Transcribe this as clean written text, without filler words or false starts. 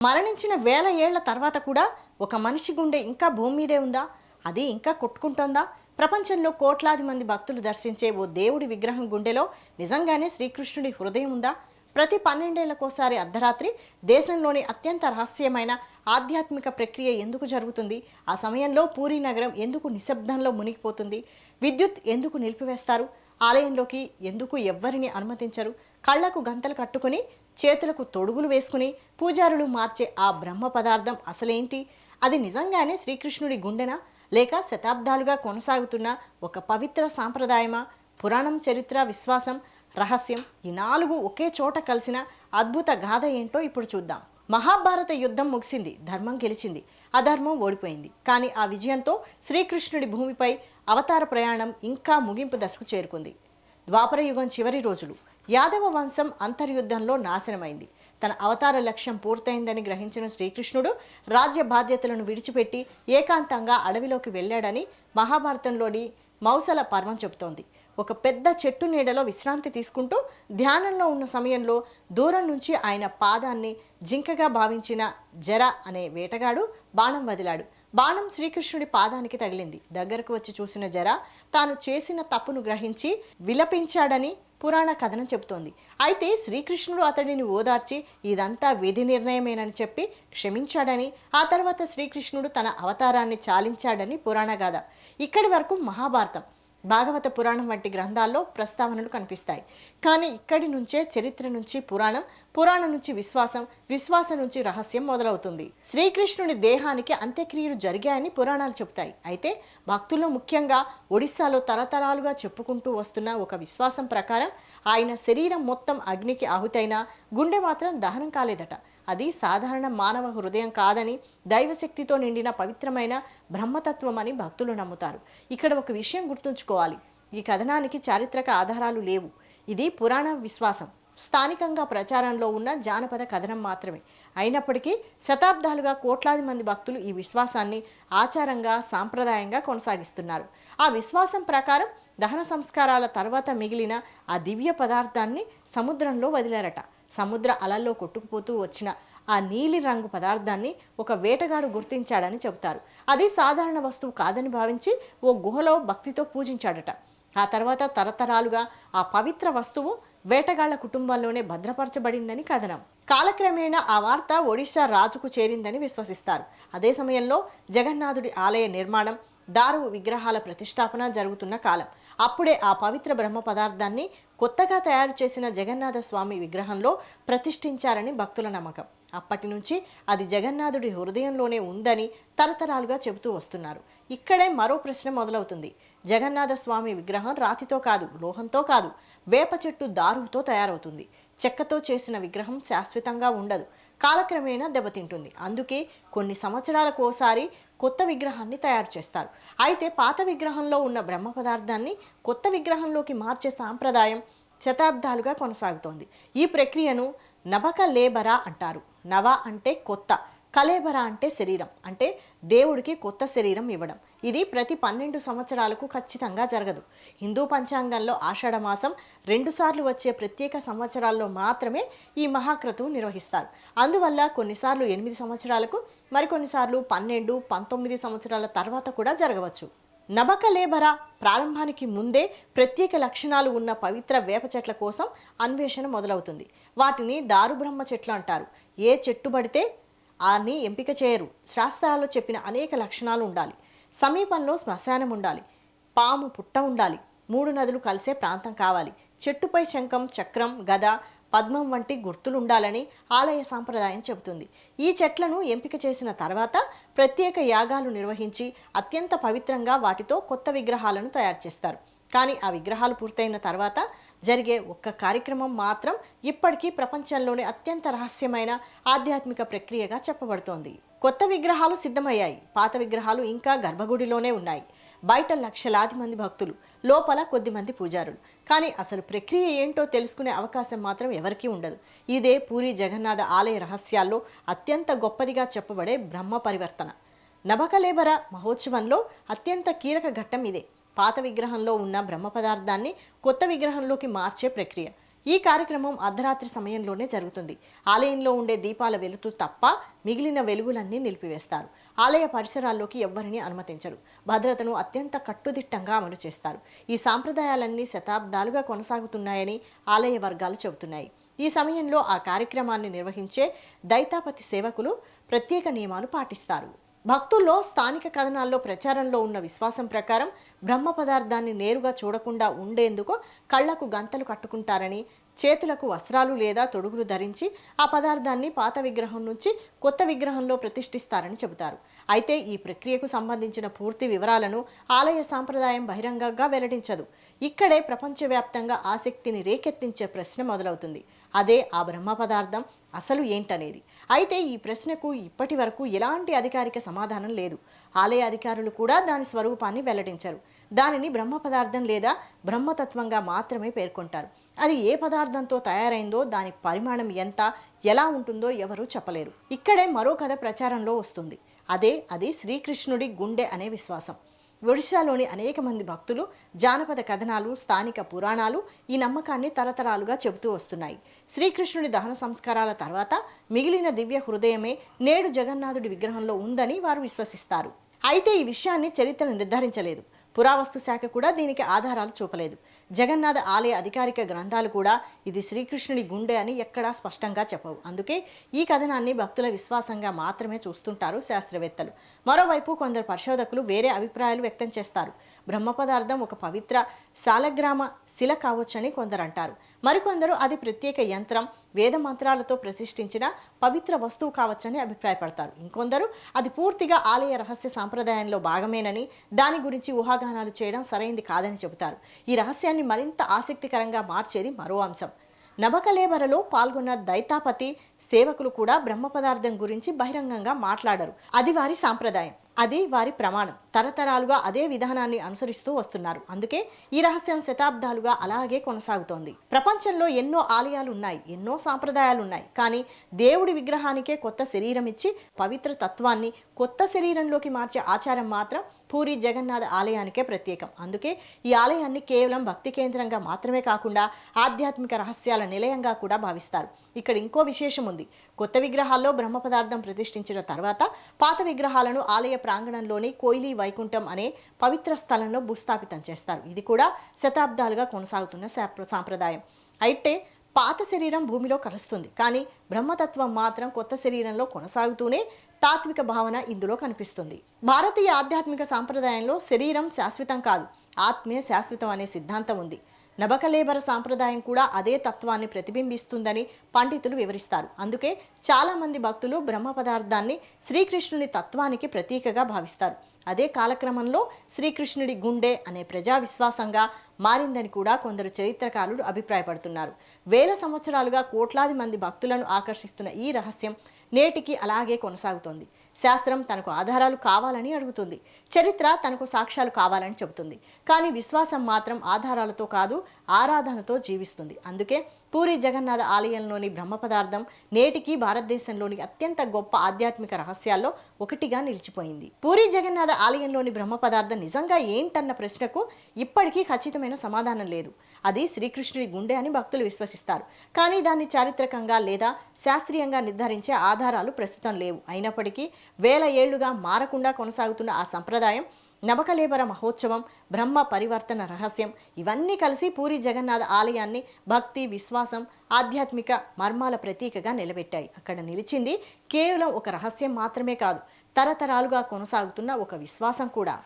మరణించిన వేల ఏళ్ల తర్వాత కూడా ఒక మనిషి గుండె ఇంకా భూమి మీదే ఉందా? అది ఇంకా కొట్టుకుంటోందా? ప్రపంచంలో కోట్లాది మంది భక్తులు దర్శించే ఓ దేవుడి విగ్రహం గుండెలో నిజంగానే శ్రీకృష్ణుడి హృదయం ఉందా? ప్రతి 12 ఏళ్లకోసారి అర్ధరాత్రి దేశంలోని అత్యంత రహస్యమైన ఆధ్యాత్మిక ప్రక్రియ ఎందుకు జరుగుతుంది? ఆ సమయంలో పూరీ నగరం ఎందుకు నిశ్శబ్దంలో మునిగిపోతుంది? విద్యుత్ ఎందుకు నిలిపివేస్తారు? ఆలయంలోకి ఎందుకు ఎవ్వరిని అనుమతించరు? కళ్లకు గంతలు కట్టుకుని చేతులకు తొడుగులు వేసుకుని పూజారులు మార్చే ఆ బ్రహ్మ పదార్థం అసలేంటి? అది నిజంగానే శ్రీకృష్ణుడి గుండెనా, లేక శతాబ్దాలుగా కొనసాగుతున్న ఒక పవిత్ర సాంప్రదాయమా? పురాణం, చరిత్ర, విశ్వాసం, రహస్యం ఈ 4 ఒకే చోట కలిసిన అద్భుత గాథ ఏంటో ఇప్పుడు చూద్దాం. మహాభారత యుద్ధం ముగిసింది, ధర్మం గెలిచింది, అధర్మం ఓడిపోయింది. కానీ ఆ విజయంతో శ్రీకృష్ణుడి భూమిపై అవతార ప్రయాణం ఇంకా ముగింపు దశకు చేరుకుంది. ద్వాపర యుగం చివరి రోజులు. యాదవ వంశం అంతర్యుద్ధంలో నాశనమైంది. తన అవతార లక్ష్యం పూర్తయిందని గ్రహించిన శ్రీకృష్ణుడు రాజ్య బాధ్యతలను విడిచిపెట్టి ఏకాంతంగా అడవిలోకి వెళ్ళాడని మహాభారతంలోని మౌసల పర్వం చెబుతోంది. ఒక పెద్ద చెట్టు నీడలో విశ్రాంతి తీసుకుంటూ ధ్యానంలో ఉన్న సమయంలో దూరం నుంచి ఆయన పాదాన్ని జింకగా భావించిన జర అనే వేటగాడు బాణం వదిలాడు. బాణం శ్రీకృష్ణుడి పాదానికి తగిలింది. దగ్గరకు వచ్చి చూసిన జర తాను చేసిన తప్పును గ్రహించి విలపించాడని పురాణ కథనం చెబుతోంది. అయితే శ్రీకృష్ణుడు అతడిని ఓదార్చి ఇదంతా విధి నిర్ణయమేనని చెప్పి క్షమించాడని, ఆ తర్వాత శ్రీకృష్ణుడు తన అవతారాన్ని చాలించాడని పురాణ గాథ. ఇక్కడి వరకు మహాభారతం, భాగవత పురాణం వంటి గ్రంథాల్లో ప్రస్తావనలు కనిపిస్తాయి. కానీ ఇక్కడి నుంచే చరిత్ర నుంచి పురాణం, పురాణం నుంచి విశ్వాసం, విశ్వాసం నుంచి రహస్యం మొదలవుతుంది. శ్రీకృష్ణుడి దేహానికి అంత్యక్రియలు జరిగాయని పురాణాలు చెబుతాయి. అయితే భక్తుల్లో, ముఖ్యంగా ఒడిస్సాలో తరతరాలుగా చెప్పుకుంటూ వస్తున్న ఒక విశ్వాసం ప్రకారం ఆయన శరీరం మొత్తం అగ్నికి ఆహుతైనా గుండె మాత్రం దహనం కాలేదట. అది సాధారణ మానవ హృదయం కాదని, దైవశక్తితో నిండిన పవిత్రమైన బ్రహ్మతత్వం అని భక్తులు నమ్ముతారు. ఇక్కడ ఒక విషయం గుర్తుంచుకోవాలి. ఈ కథనానికి చారిత్రక ఆధారాలు లేవు. ఇది పురాణ విశ్వాసం, స్థానికంగా ప్రచారంలో ఉన్న జానపద కథనం మాత్రమే. అయినప్పటికీ శతాబ్దాలుగా కోట్లాది మంది భక్తులు ఈ విశ్వాసాన్ని ఆచారంగా, సాంప్రదాయంగా కొనసాగిస్తున్నారు. ఆ విశ్వాసం ప్రకారం దహన సంస్కారాల తర్వాత మిగిలిన ఆ దివ్య పదార్థాన్ని సముద్రంలో వదిలారట. సముద్ర అలల్లో కొట్టుకుపోతూ వచ్చిన ఆ నీలి రంగు పదార్థాన్ని ఒక వేటగాడు గుర్తించాడని చెబుతారు. అది సాధారణ వస్తువు కాదని భావించి ఓ గుహలో భక్తితో పూజించాడట. ఆ తర్వాత తరతరాలుగా ఆ పవిత్ర వస్తువు వేటగాళ్ల కుటుంబంలోనే భద్రపరచబడిందని కథనం. కాలక్రమేణా ఆ వార్త ఒడిశా రాజుకు చేరిందని విశ్వసిస్తారు. అదే సమయంలో జగన్నాథుడి ఆలయ నిర్మాణం, దారు విగ్రహాల ప్రతిష్టాపన జరుగుతున్న కాలం. అప్పుడే ఆ పవిత్ర బ్రహ్మ పదార్థాన్ని కొత్తగా తయారు చేసిన జగన్నాథ స్వామి విగ్రహంలో ప్రతిష్ఠించారని భక్తుల నమ్మకం. అప్పటి నుంచి అది జగన్నాథుడి హృదయంలోనే ఉందని తరతరాలుగా చెబుతూ వస్తున్నారు. ఇక్కడే మరో ప్రశ్న మొదలవుతుంది. జగన్నాథ స్వామి విగ్రహం రాతితో కాదు, లోహంతో కాదు, వేప చెట్టు దారుతో తయారవుతుంది. చెక్కతో చేసిన విగ్రహం శాశ్వతంగా ఉండదు, కాలక్రమేణా దెబ్బతింటుంది. అందుకే కొన్ని సంవత్సరాలకు ఓసారి కొత్త విగ్రహాన్ని తయారు చేస్తారు. అయితే పాత విగ్రహంలో ఉన్న బ్రహ్మ పదార్థాన్ని కొత్త విగ్రహంలోకి మార్చే సాంప్రదాయం శతాబ్దాలుగా కొనసాగుతోంది. ఈ ప్రక్రియను నవకలేబర అంటారు. నవ అంటే కొత్త, కలేబర అంటే శరీరం, అంటే దేవుడికి కొత్త శరీరం ఇవ్వడం. ఇది ప్రతి 12 సంవత్సరాలకు ఖచ్చితంగా జరగదు. హిందూ పంచాంగంలో ఆషాఢ మాసం 2 సార్లు వచ్చే ప్రత్యేక సంవత్సరాల్లో మాత్రమే ఈ మహాక్రతువు నిర్వహిస్తారు. అందువల్ల కొన్నిసార్లు 8 సంవత్సరాలకు, మరికొన్నిసార్లు 12, 19 సంవత్సరాల తర్వాత కూడా జరగవచ్చు. నబకలేబర ప్రారంభానికి ముందే ప్రత్యేక లక్షణాలు ఉన్న పవిత్ర వేప చెట్ల కోసం అన్వేషణ మొదలవుతుంది. వాటిని దారుబ్రహ్మ చెట్లు అంటారు. ఏ చెట్టు పడితే ఆని ఎంపిక చేయరు. శాస్త్రాల్లో చెప్పిన అనేక లక్షణాలు ఉండాలి. సమీపంలో శ్మశానం ఉండాలి, పాము పుట్ట ఉండాలి, 3 నదులు కలిసే ప్రాంతం కావాలి, చెట్టుపై శంఖం, చక్రం, గద, పద్మం వంటి గుర్తులు ఉండాలని ఆలయ సాంప్రదాయం చెబుతుంది. ఈ చెట్లను ఎంపిక చేసిన తర్వాత ప్రత్యేక యాగాలు నిర్వహించి అత్యంత పవిత్రంగా వాటితో కొత్త విగ్రహాలను తయారు చేస్తారు. కానీ ఆ విగ్రహాలు పూర్తయిన తర్వాత జరిగే ఒక్క కార్యక్రమం మాత్రం ఇప్పటికీ ప్రపంచంలోనే అత్యంత రహస్యమైన ఆధ్యాత్మిక ప్రక్రియగా చెప్పబడుతోంది. కొత్త విగ్రహాలు సిద్ధమయ్యాయి, పాత విగ్రహాలు ఇంకా గర్భగుడిలోనే ఉన్నాయి. బయట లక్షలాది మంది భక్తులు, లోపల కొద్ది మంది పూజారులు. కానీ అసలు ప్రక్రియ ఏంటో తెలుసుకునే అవకాశం మాత్రం ఎవరికీ ఉండదు. ఇదే పూరి జగన్నాథ ఆలయ రహస్యాల్లో అత్యంత గొప్పదిగా చెప్పబడే బ్రహ్మ పరివర్తన. నబకలేబర మహోత్సవంలో అత్యంత కీలక ఘట్టం ఇదే. పాత విగ్రహంలో ఉన్న బ్రహ్మ పదార్థాన్ని కొత్త విగ్రహంలోకి మార్చే ప్రక్రియ. ఈ కార్యక్రమం అర్ధరాత్రి సమయంలోనే జరుగుతుంది. ఆలయంలో ఉండే దీపాల వెలుతు తప్ప మిగిలిన వెలుగులన్నీ నిలిపివేస్తారు. ఆలయ పరిసరాల్లోకి ఎవ్వరిని అనుమతించరు. భద్రతను అత్యంత కట్టుదిట్టంగా అమలు చేస్తారు. ఈ సాంప్రదాయాలన్నీ శతాబ్దాలుగా కొనసాగుతున్నాయని ఆలయ వర్గాలు చెబుతున్నాయి. ఈ సమయంలో ఆ కార్యక్రమాన్ని నిర్వహించే దైతాపతి సేవకులు ప్రత్యేక నియమాలు పాటిస్తారు. భక్తుల్లో స్థానిక కథనాల్లో ప్రచారంలో ఉన్న విశ్వాసం ప్రకారం బ్రహ్మ పదార్థాన్ని నేరుగా చూడకుండా ఉండేందుకు కళ్లకు గంతలు కట్టుకుంటారని, చేతులకు వస్త్రాలు లేదా తొడుగులు ధరించి ఆ పదార్థాన్ని పాత విగ్రహం నుంచి కొత్త విగ్రహంలో ప్రతిష్ఠిస్తారని చెబుతారు. అయితే ఈ ప్రక్రియకు సంబంధించిన పూర్తి వివరాలను ఆలయ సాంప్రదాయం బహిరంగంగా వెల్లడించదు. ఇక్కడే ప్రపంచవ్యాప్తంగా ఆసక్తిని రేకెత్తించే ప్రశ్న మొదలవుతుంది. అదే ఆ బ్రహ్మ పదార్థం అసలు ఏంటనేది. అయితే ఈ ప్రశ్నకు ఇప్పటి వరకు ఎలాంటి అధికారిక సమాధానం లేదు. ఆలయ అధికారులు కూడా దాని స్వరూపాన్ని వెల్లడించరు. దానిని బ్రహ్మ పదార్థం లేదా బ్రహ్మతత్వంగా మాత్రమే పేర్కొంటారు. అది ఏ పదార్థంతో తయారైందో, దాని పరిమాణం ఎంత, ఎలా ఉంటుందో ఎవరూ చెప్పలేరు. ఇక్కడే మరో కథ ప్రచారంలో వస్తుంది. అది శ్రీకృష్ణుడి గుండె అనే విశ్వాసం. ఒడిశాలోని అనేక మంది భక్తులు, జానపద కథనాలు, స్థానిక పురాణాలు ఈ నమ్మకాన్ని తరతరాలుగా చెబుతూ వస్తున్నాయి. శ్రీకృష్ణుడి దహన సంస్కారాల తర్వాత మిగిలిన దివ్య హృదయమే నేడు జగన్నాథుడి విగ్రహంలో ఉందని వారు విశ్వసిస్తారు. అయితే ఈ విషయాన్ని చరిత్ర నిర్ధారించలేదు. పురావస్తు శాఖ కూడా దీనికి ఆధారాలు చూపలేదు. జగన్నాథ ఆలయ అధికారిక గ్రంథాలు కూడా ఇది శ్రీకృష్ణుడి గుండె అని ఎక్కడా స్పష్టంగా చెప్పవు. అందుకే ఈ కథనాన్ని భక్తుల విశ్వాసంగా మాత్రమే చూస్తుంటారు శాస్త్రవేత్తలు. మరోవైపు కొందరు పరిశోధకులు వేరే అభిప్రాయాలు వ్యక్తం చేస్తారు. బ్రహ్మ పదార్థం ఒక పవిత్ర సాలగ్రామ శిల కావచ్చని కొందరు అంటారు. మరికొందరు అది ప్రత్యేక యంత్రం, వేద మంత్రాలతో ప్రతిష్ఠించిన పవిత్ర వస్తువు కావచ్చని అభిప్రాయపడతారు. ఇంకొందరు అది పూర్తిగా ఆలయ రహస్య సాంప్రదాయంలో భాగమేనని, దాని గురించి ఊహాగానాలు చేయడం సరైంది కాదని చెబుతారు. ఈ రహస్యాన్ని మరింత ఆసక్తికరంగా మార్చేది మరో అంశం. నబకలేబరలో పాల్గొన్న దైతాపతి సేవకులు కూడా బ్రహ్మ పదార్థం గురించి బహిరంగంగా మాట్లాడరు. అది వారి సాంప్రదాయం, అది వారి ప్రమాణం. తరతరాలుగా అదే విధానాన్ని అనుసరిస్తూ వస్తున్నారు. అందుకే ఈ రహస్యం శతాబ్దాలుగా అలాగే కొనసాగుతోంది. ప్రపంచంలో ఎన్నో ఆలయాలు ఉన్నాయి, ఎన్నో సాంప్రదాయాలు ఉన్నాయి. కానీ దేవుడి విగ్రహానికే కొత్త శరీరం ఇచ్చి పవిత్ర తత్వాన్ని కొత్త శరీరంలోకి మార్చే ఆచారం మాత్రం పూరి జగన్నాథ ఆలయానికే ప్రత్యేకం. అందుకే ఈ ఆలయాన్ని కేవలం భక్తి కేంద్రంగా మాత్రమే కాకుండా ఆధ్యాత్మిక రహస్యాల నిలయంగా కూడా భావిస్తారు. ఇక్కడ ఇంకో విశేషం ఉంది. కొత్త విగ్రహాల్లో బ్రహ్మ పదార్థం ప్రతిష్ఠించిన తర్వాత పాత విగ్రహాలను ఆలయ ప్రాంగణంలోని కోయిలీ వైకుంఠం అనే పవిత్ర స్థలంలో భూస్థాపితం చేస్తారు. ఇది కూడా శతాబ్దాలుగా కొనసాగుతున్న సాంప్రదాయం. అయితే పాత శరీరం భూమిలో కలుస్తుంది, కానీ బ్రహ్మతత్వం మాత్రం కొత్త శరీరంలో కొనసాగుతూనే తాత్విక భావన ఇందులో కనిపిస్తుంది. భారతీయ ఆధ్యాత్మిక సాంప్రదాయంలో శరీరం శాశ్వతం కాదు, ఆత్మే శాశ్వతం అనే సిద్ధాంతం ఉంది. నబకలేబర సాంప్రదాయం కూడా అదే తత్వాన్ని ప్రతిబింబిస్తుందని పండితులు వివరిస్తారు. అందుకే చాలామంది భక్తులు బ్రహ్మ పదార్థాన్ని శ్రీకృష్ణుని తత్వానికి ప్రతీకగా భావిస్తారు. అదే కాలక్రమంలో శ్రీకృష్ణుడి గుండె అనే ప్రజా విశ్వాసంగా మారిందని కూడా కొందరు చరిత్రకారులు అభిప్రాయపడుతున్నారు. వేల సంవత్సరాలుగా కోట్లాది మంది భక్తులను ఆకర్షిస్తున్న ఈ రహస్యం నేటికి అలాగే కొనసాగుతోంది. శాస్త్రం తనకు ఆధారాలు కావాలని అడుగుతుంది, చరిత్ర తనకు సాక్ష్యాలు కావాలని చెబుతుంది. కానీ విశ్వాసం మాత్రం ఆధారాలతో కాదు, ఆరాధనతో జీవిస్తుంది. అందుకే పూరి జగన్నాథ ఆలయంలోని బ్రహ్మ పదార్థం నేటికి భారతదేశంలోని అత్యంత గొప్ప ఆధ్యాత్మిక రహస్యాల్లో ఒకటిగా నిలిచిపోయింది. పూరి జగన్నాథ ఆలయంలోని బ్రహ్మ పదార్థం నిజంగా ఏంటన్న ప్రశ్నకు ఇప్పటికీ ఖచ్చితమైన సమాధానం లేదు. అది శ్రీకృష్ణుడి గుండె అని భక్తులు విశ్వసిస్తారు. కానీ దాన్ని చారిత్రకంగా లేదా శాస్త్రీయంగా నిర్ధారించే ఆధారాలు ప్రస్తుతం లేవు. అయినప్పటికీ వేల ఏళ్లుగా మారకుండా కొనసాగుతున్న ఆ సంప్రదాయం, నబకలేబర మహోత్సవం, బ్రహ్మ పరివర్తన రహస్యం ఇవన్నీ కలిసి పూరి జగన్నాథ ఆలయాన్ని భక్తి, విశ్వాసం, ఆధ్యాత్మిక మర్మాల ప్రతీకగా నిలబెట్టాయి. అక్కడ నిలిచింది కేవలం ఒక రహస్యం మాత్రమే కాదు, తరతరాలుగా కొనసాగుతున్న ఒక విశ్వాసం కూడా.